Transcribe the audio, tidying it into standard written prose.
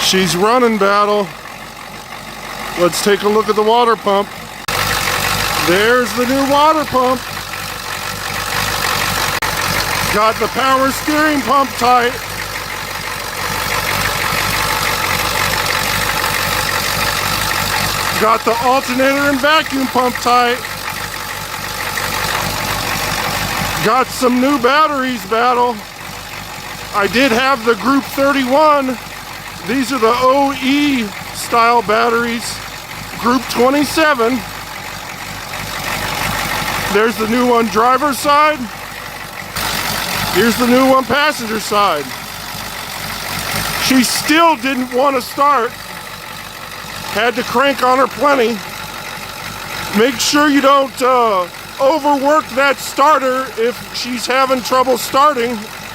She's running, Battle. Let's take a look at the water pump. There's the new water pump. Got the power steering pump tight. Got the alternator and vacuum pump tight. Got some new batteries, Battle. I did have the Group 31. These are the OE style batteries. Group 27. There's the new one driver's side. Here's the new one passenger side. She still didn't want to start. Had to crank on her plenty. Make sure you don't overwork that starter if she's having trouble starting.